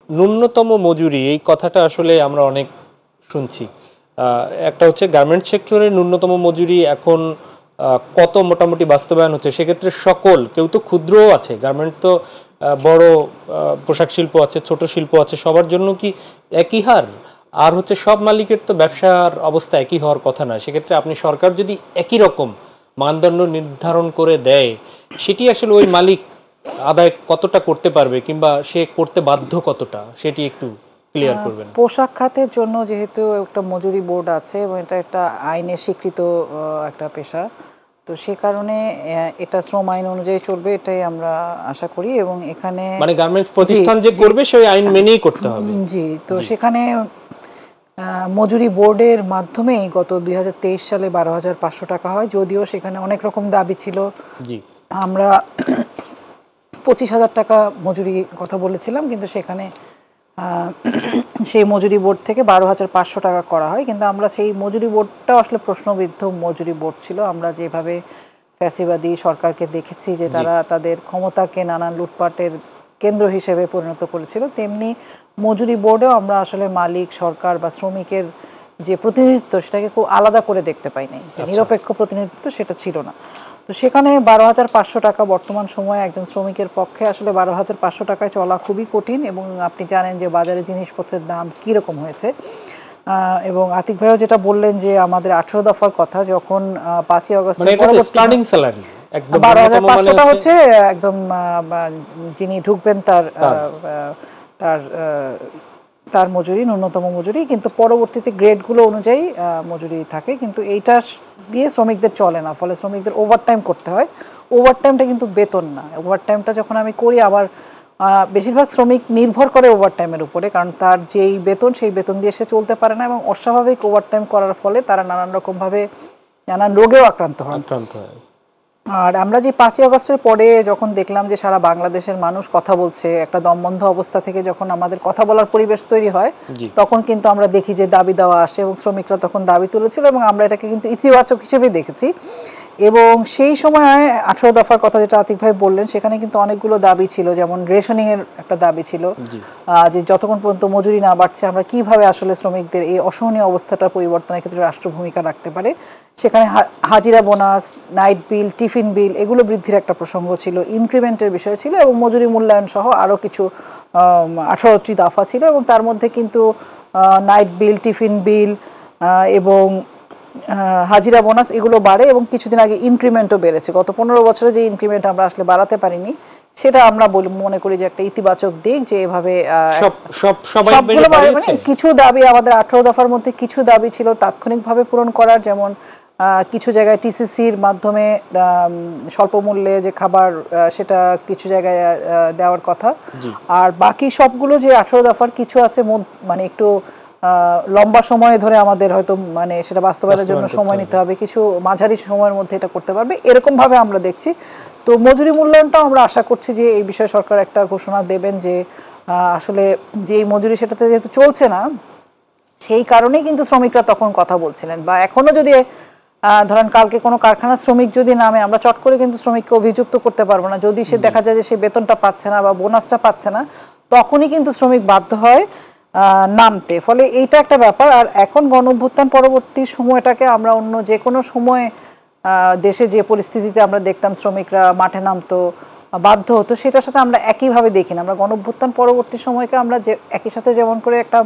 ন্যূনতম মজুরি এই কথাটা আসলে আমরা অনেক শুনছি। একটা হচ্ছে গার্মেন্টস সেক্টরের ন্যূনতম মজুরি এখন কত মোটামুটি বাস্তবায়ন হচ্ছে, সেক্ষেত্রে সকল, কেউ তো ক্ষুদ্রও আছে, গার্মেন্ট তো বড় পোশাক শিল্প আছে, ছোট শিল্প আছে, সবার জন্য কি একই হার? আর হচ্ছে সব মালিকের তো ব্যবসার অবস্থা একই হওয়ার কথা না। সেক্ষেত্রে আপনি সরকার যদি একই রকম মানদণ্ড নির্ধারণ করে দেয়, সেটি আসলে ওই মালিক আদায় কতটা করতে পারবে কিংবা সে করতে বাধ্য কতটা, সেটি একটু ক্লিয়ার করবেন। পোশাক খাতের জন্য যেহেতু একটা মজুরি বোর্ড আছে এবং এটা একটা আইনে স্বীকৃত একটা পেশা, তো সে কারণে এটা শ্রম আইন অনুযায়ী চলবে, এটাই আমরা আশা করি। এবং এখানে মানে গার্মেন্টস প্রতিষ্ঠান যে করবে সেই আইন মেনেই করতে হবে। জি, তো সেখানে মজুরি বোর্ডের মাধ্যমেই গত 2023 সালে 12,500 টাকা হয়, যদিও সেখানে অনেক রকম দাবি ছিল। জি, আমরা 25,000 টাকা মজুরি কথা বলেছিলাম, কিন্তু সেখানে সেই মজুরি বোর্ড থেকে 12,500 টাকা করা হয়। কিন্তু আমরা সেই মজুরি বোর্ডটা আসলে প্রশ্নবিদ্ধ মজুরি বোর্ড ছিল। আমরা যেভাবে ফ্যাসিবাদী সরকারকে দেখেছি যে তারা তাদের ক্ষমতাকে নানান লুটপাটের কেন্দ্র হিসেবে পরিণত করেছিল, তেমনি মজুরি বোর্ডেও আমরা আসলে মালিক, সরকার বা শ্রমিকের যে প্রতিনিধিত্ব সেটাকে খুব আলাদা করে দেখতে পাইনি, নিরপেক্ষ প্রতিনিধিত্ব সেটা ছিল না। তো সেখানে 12,500 টাকা বর্তমান সময়ে একজন শ্রমিকের পক্ষে আসলে 12,500 টাকায় চলা খুবই কঠিন। এবং আপনি জানেন যে বাজারে জিনিসপত্রের দাম কীরকম হয়েছে। এবং আতিক ভাইও যেটা বললেন যে আমাদের 18 দফার কথা, যখন 5ই আগস্ট 12,500টা হচ্ছে একদম যিনি ঢুকবেন তার তার মজুরি, ন্যূনতম মজুরি, কিন্তু পরবর্তীতে গ্রেডগুলো অনুযায়ী মজুরি থাকে, কিন্তু এইটা দিয়ে শ্রমিকদের চলে না, ফলে শ্রমিকদের ওভারটাইম করতে হয়। ওভারটাইমটা কিন্তু বেতন না। ওভারটাইমটা যখন আমি করি, আবার বেশিরভাগ শ্রমিক নির্ভর করে ওভারটাইমের উপরে, কারণ তার যেই বেতন সেই বেতন দিয়ে সে চলতে পারে না, এবং অস্বাভাবিক ওভারটাইম করার ফলে তারা নানান রকমভাবে নানান রোগেও আক্রান্ত হয়। আর আমরা যে 5ই আগস্টের পরে যখন দেখলাম যে সারা বাংলাদেশের মানুষ কথা বলছে, একটা দমবন্ধ অবস্থা থেকে যখন আমাদের কথা বলার পরিবেশ তৈরি হয়, তখন কিন্তু আমরা দেখি যে দাবি দেওয়া আসে এবং শ্রমিকরা তখন দাবি তুলেছিল, এবং আমরা এটাকে কিন্তু ইতিবাচক হিসেবে দেখেছি। এবং সেই সময় 18 দফার কথা যেটা আতিক ভাই বললেন, সেখানে কিন্তু অনেকগুলো দাবি ছিল, যেমন রেশনিং এর একটা দাবি ছিল, যে যতক্ষণ পর্যন্ত মজুরি না বাড়ছে আমরা কিভাবে আসলে শ্রমিকদের এই অসহনীয় অবস্থাটা পরিবর্তনের ক্ষেত্রে রাষ্ট্র ভূমিকা রাখতে পারে। সেখানে হাজিরা বোনাস, নাইট বিল, টিফিন বিল এগুলো বৃদ্ধির একটা প্রসঙ্গ ছিল, ইনক্রিমেন্টের বিষয় ছিল, এবং মজুরি মূল্যায়ন সহ আরও কিছু 18টি দফা ছিল। এবং তার মধ্যে কিন্তু নাইট বিল, টিফিন বিল এবং হাজিরা বোনাস এগুলো বাড়ে, এবং কিছুদিন আগে ইনক্রিমেন্টও বেড়েছে। গত 15 বছরে যে ইনক্রিমেন্ট আমরা আসলে বাড়াতে পারিনি, সেটা আমরা মনে করি যে একটা ইতিবাচক দিক, যে এভাবে কিছু দাবি আমাদের 18 দফার মধ্যে কিছু দাবি ছিল তাৎক্ষণিকভাবে পূরণ করার, যেমন কিছু জায়গায় টিসিসির মাধ্যমে স্বল্প মূল্যে যে খাবার সেটা কিছু জায়গায় দেওয়ার কথা। আর বাকি সবগুলো যে 18 দফার কিছু আছে মানে একটু লম্বা সময় ধরে আমাদের হয়তো মানে সেটা বাস্তবায়নের জন্য সময় নিতে হবে, কিছু মাঝারি সময়ের মধ্যে এটা করতে পারবে, এরকম ভাবে আমরা দেখছি। তো মজুরি মূল্যায়নটাও আমরা আশা করছি যে এই বিষয়ে সরকার একটা ঘোষণা দেবেন, যে আসলে যে মজুরি সেটাতে যেহেতু চলছে না, সেই কারণেই কিন্তু শ্রমিকরা তখন কথা বলছিলেন। বা এখনো যদি ধরেন কালকে কোনো কারখানার শ্রমিক যদি নামে, আমরা চট করে কিন্তু শ্রমিককে অভিযুক্ত করতে পারবো না। যদি সে দেখা যায় যে সে বেতনটা পাচ্ছে না বা বোনাসটা পাচ্ছে না, তখনই কিন্তু শ্রমিক বাধ্য হয় নামতে। ফলে এইটা একটা ব্যাপার। আর এখন গণঅভ্যুত্থান পরবর্তী সময়টাকে আমরা অন্য যে কোনো সময় দেশে যে পরিস্থিতিতে আমরা দেখতাম শ্রমিকরা মাঠে নামতো, বাধ্য হতো, সেটার সাথে আমরা একইভাবে দেখি না। আমরা গণঅভ্যুত্থান পরবর্তী সময়কে আমরা যে একই সাথে যেমন করে একটা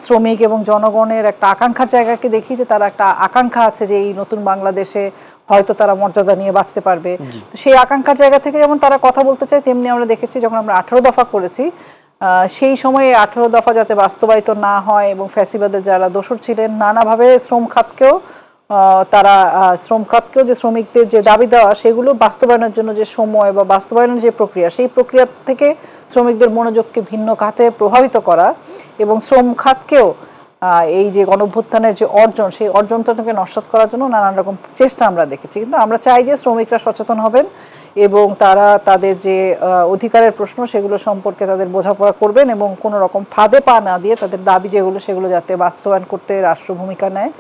শ্রমিক এবং জনগণের একটা আকাঙ্ক্ষার জায়গাকে দেখি, যে তারা একটা আকাঙ্ক্ষা আছে যে এই নতুন বাংলাদেশে হয়তো তারা মর্যাদা নিয়ে বাঁচতে পারবে। তো সেই আকাঙ্ক্ষার জায়গা থেকে যেমন তারা কথা বলতে চায়, তেমনি আমরা দেখেছি যখন আমরা 18 দফা করেছি, সেই সময়ে 18 দফা যাতে বাস্তবায়িত না হয়, এবং ফ্যাসিবাদের যারা দোসর ছিলেন নানাভাবে শ্রম খাতকেও যে শ্রমিকদের যে দাবি দেওয়া সেগুলো বাস্তবায়নের জন্য যে সময় বা বাস্তবায়নের যে প্রক্রিয়া, সেই প্রক্রিয়া থেকে শ্রমিকদের মনোযোগকে ভিন্ন খাতে প্রভাবিত করা, এবং শ্রম খাতকেও এই যে গণঅভ্যুত্থানের যে অর্জন, সেই অর্জনটাকে নস্যাৎ করার জন্য নানান রকম চেষ্টা আমরা দেখেছি। কিন্তু আমরা চাই যে শ্রমিকরা সচেতন হবেন এবং তারা তাদের যে অধিকারের প্রশ্ন সেগুলো সম্পর্কে তাদের বোঝাপড়া করবেন, এবং কোনো রকম ফাঁদে পা না দিয়ে তাদের দাবি যেগুলো সেগুলো যাতে বাস্তবায়ন করতে রাষ্ট্র ভূমিকা নেয়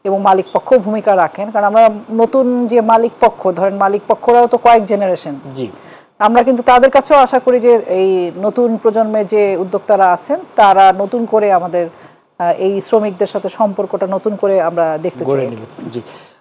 এবং মালিক পক্ষ ভূমিকা রাখেন। কারণ আমরা নতুন যে মালিক পক্ষ, ধরেন মালিক পক্ষরাও তো কয়েক জেনারেশন, আমরা কিন্তু তাদের কাছেও আশা করি যে এই নতুন প্রজন্মের যে উদ্যোক্তারা আছেন তারা নতুন করে আমাদের এই শ্রমিকদের সাথে সম্পর্কটা নতুন করে আমরা দেখতে চাই। জি